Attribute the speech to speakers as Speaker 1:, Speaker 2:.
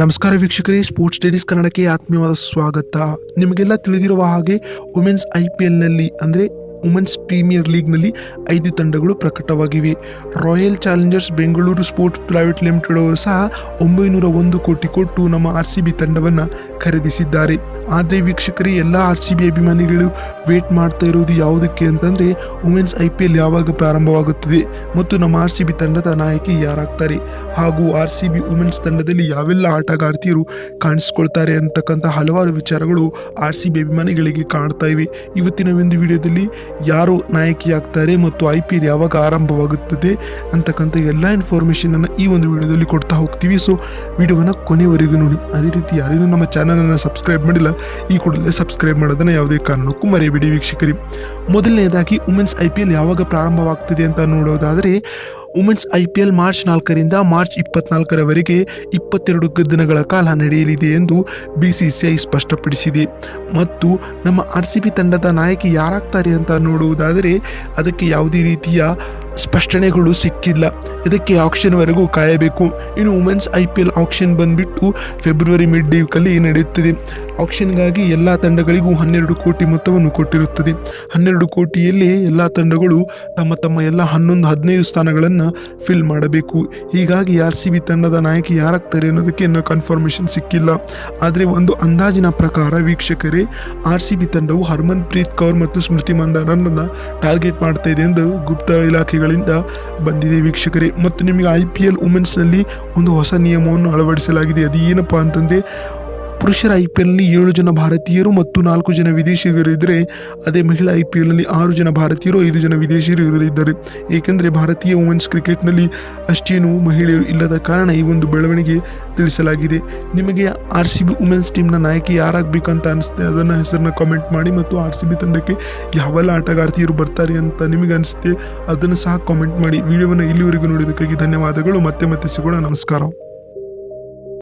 Speaker 1: ನಮಸ್ಕಾರ ವೀಕ್ಷಕರೇ, sports diaries ಕನ್ನಡಕ್ಕೆ ಆತ್ಮೀಯವಾದ ಸ್ವಾಗತ. ನಿಮಗೆಲ್ಲ ತಿಳಿದಿರುವ ಹಾಗೆ ವುಮೆನ್ಸ್ IPLನಲ್ಲಿ ಅಂದರೆ ವುಮೆನ್ಸ್ ಪ್ರೀಮಿಯರ್ ಲೀಗ್ನಲ್ಲಿ 5 ತಂಡಗಳು ಪ್ರಕಟವಾಗಿವೆ. Royal Challengers Bengaluru Sports Private Limited ಅವರು ಸಹ 901 ಕೋಟಿ ಕೊಟ್ಟು ನಮ್ಮ RCB ತಂಡವನ್ನು ಖರೀದಿಸಿದ್ದಾರೆ. ಆದರೆ ವೀಕ್ಷಕರೇ, ಎಲ್ಲ RCB ಅಭಿಮಾನಿಗಳು ವೇಟ್ ಮಾಡ್ತಾ ಇರುವುದು ಯಾವುದಕ್ಕೆ ಅಂತಂದರೆ ವುಮೆನ್ಸ್ IPL ಯಾವಾಗ ಪ್ರಾರಂಭವಾಗುತ್ತದೆ ಮತ್ತು ನಮ್ಮ RCB ತಂಡದ ನಾಯಕಿ ಯಾರಾಗ್ತಾರೆ ಹಾಗೂ RCB ವುಮೆನ್ಸ್ ತಂಡದಲ್ಲಿ ಯಾವೆಲ್ಲ ಆಟಗಾರ್ತಿಯರು ಕಾಣಿಸ್ಕೊಳ್ತಾರೆ ಅಂತಕ್ಕಂಥ ಹಲವಾರು ವಿಚಾರಗಳು RCB ಅಭಿಮಾನಿಗಳಿಗೆ ಕಾಣ್ತಾ ಇವೆ. ಇವತ್ತಿನ ಒಂದು ವಿಡಿಯೋದಲ್ಲಿ ಯಾರು ನಾಯಕಿಯಾಗ್ತಾರೆ ಮತ್ತು IPL ಯಾವಾಗ ಆರಂಭವಾಗುತ್ತದೆ ಅಂತಕ್ಕಂಥ ಎಲ್ಲ ಇನ್ಫಾರ್ಮೇಷನನ್ನು ಈ ಒಂದು ವಿಡಿಯೋದಲ್ಲಿ ಕೊಡ್ತಾ ಹೋಗ್ತೀವಿ. ಸೊ ವಿಡಿಯೋವನ್ನು ಕೊನೆವರೆಗೂ ನೋಡಿ. ಅದೇ ರೀತಿ ಯಾರೇನೂ ನಮ್ಮ ಚಾನಲನ್ನು ಸಬ್ಸ್ಕ್ರೈಬ್ ಮಾಡಿಲ್ಲ, ಈ ಕೂಡಲೇ ಸಬ್ಸ್ಕ್ರೈಬ್ ಮಾಡೋದನ್ನು ಯಾವುದೇ ಕಾರಣಕ್ಕೂ ಮರೆಯಬೇಡಿ ವೀಕ್ಷಕರೇ. ಮೊದಲನೇದಾಗಿ ವುಮೆನ್ಸ್ IPL ಯಾವಾಗ ಪ್ರಾರಂಭವಾಗ್ತದೆ ಅಂತ ನೋಡೋದಾದರೆ ವುಮೆನ್ಸ್ IPL ಮಾರ್ಚ್ 4ರಿಂದ ಮಾರ್ಚ್ 24ರವರೆಗೆ 22 ದಿನಗಳ ಕಾಲ ನಡೆಯಲಿದೆ ಎಂದು BCCI ಸ್ಪಷ್ಟಪಡಿಸಿದೆ. ಮತ್ತು ನಮ್ಮ RCB ತಂಡದ ನಾಯಕಿ ಯಾರಾಗ್ತಾರೆ ಅಂತ ನೋಡುವುದಾದರೆ ಅದಕ್ಕೆ ಯಾವುದೇ ರೀತಿಯ ಸ್ಪಷ್ಟನೆಗಳು ಸಿಕ್ಕಿಲ್ಲ. ಇದಕ್ಕೆ ಆಕ್ಷನ್ವರೆಗೂ ಕಾಯಬೇಕು. ಇನ್ನು ವುಮೆನ್ಸ್ IPL ಆಕ್ಷನ್ ಬಂದುಬಿಟ್ಟು ಫೆಬ್ರವರಿ ಮಿಡ್ ವೀಕಲ್ಲಿ ನಡೆಯುತ್ತದೆ. ಆಕ್ಷನ್ಗಾಗಿ ಎಲ್ಲ ತಂಡಗಳಿಗೂ 12 ಕೋಟಿ ಮೊತ್ತವನ್ನು ಕೊಟ್ಟಿರುತ್ತದೆ. 12 ಕೋಟಿಯಲ್ಲಿ ಎಲ್ಲ ತಂಡಗಳು ತಮ್ಮ ಎಲ್ಲ 11-15 ಸ್ಥಾನಗಳನ್ನು ಫಿಲ್ ಮಾಡಬೇಕು. ಹೀಗಾಗಿ RCB ತಂಡದ ನಾಯಕಿ ಯಾರಾಗ್ತಾರೆ ಅನ್ನೋದಕ್ಕೆ ಇನ್ನೂ ಕನ್ಫರ್ಮೇಷನ್ ಸಿಕ್ಕಿಲ್ಲ. ಆದರೆ ಒಂದು ಅಂದಾಜಿನ ಪ್ರಕಾರ ವೀಕ್ಷಕರೇ, RCB ತಂಡವು ಹರ್ಮನ್ ಪ್ರೀತ್ ಕೌರ್ ಮತ್ತು ಸ್ಮೃತಿ ಮಂದಾನರನ್ನು ಟಾರ್ಗೆಟ್ ಮಾಡ್ತಾ ಇದೆ ಎಂದು ಗುಪ್ತ ಇಲಾಖೆಗಳಿಂದ ಬಂದಿದೆ ವೀಕ್ಷಕರೇ. ಮತ್ತು ನಿಮಗೆ IPL ವುಮೆನ್ಸ್ನಲ್ಲಿ ಒಂದು ಹೊಸ ನಿಯಮವನ್ನು ಅಳವಡಿಸಲಾಗಿದೆ. ಅದು ಏನಪ್ಪಾ ಅಂತಂದರೆ, ಪುರುಷರ IPLನಲ್ಲಿ 7 ಜನ ಭಾರತೀಯರು ಮತ್ತು 4 ಜನ ವಿದೇಶಿಗರು ಇದ್ದರೆ, ಅದೇ ಮಹಿಳಾ IPLನಲ್ಲಿ 6 ಜನ ಭಾರತೀಯರು 5 ಜನ ವಿದೇಶಿಯರು ಇರಲಿದ್ದಾರೆ. ಏಕೆಂದರೆ ಭಾರತೀಯ ವುಮೆನ್ಸ್ ಕ್ರಿಕೆಟ್ನಲ್ಲಿ ಅಷ್ಟೇನು ಮಹಿಳೆಯರು ಇಲ್ಲದ ಕಾರಣ ಈ ಒಂದು ಬೆಳವಣಿಗೆ ತಿಳಿಸಲಾಗಿದೆ. ನಿಮಗೆ RCB ವುಮೆನ್ಸ್ ಟೀಮ್ನ ನಾಯಕಿ ಯಾರಾಗಬೇಕಂತ ಅನಿಸುತ್ತೆ ಅದನ್ನು ಹೆಸರನ್ನ ಕಾಮೆಂಟ್ ಮಾಡಿ. ಮತ್ತು RCB ತಂಡಕ್ಕೆ ಯಾವೆಲ್ಲ ಆಟಗಾರ್ತಿಯರು ಬರ್ತಾರೆ ಅಂತ ನಿಮಗೆ ಅನಿಸುತ್ತೆ ಅದನ್ನು ಸಹ ಕಾಮೆಂಟ್ ಮಾಡಿ. ವಿಡಿಯೋವನ್ನು ಇಲ್ಲಿವರೆಗೂ ನೋಡಿದ್ದಕ್ಕಾಗಿ ಧನ್ಯವಾದಗಳು. ಮತ್ತೆ ಸಿಗೋಣ. ನಮಸ್ಕಾರ.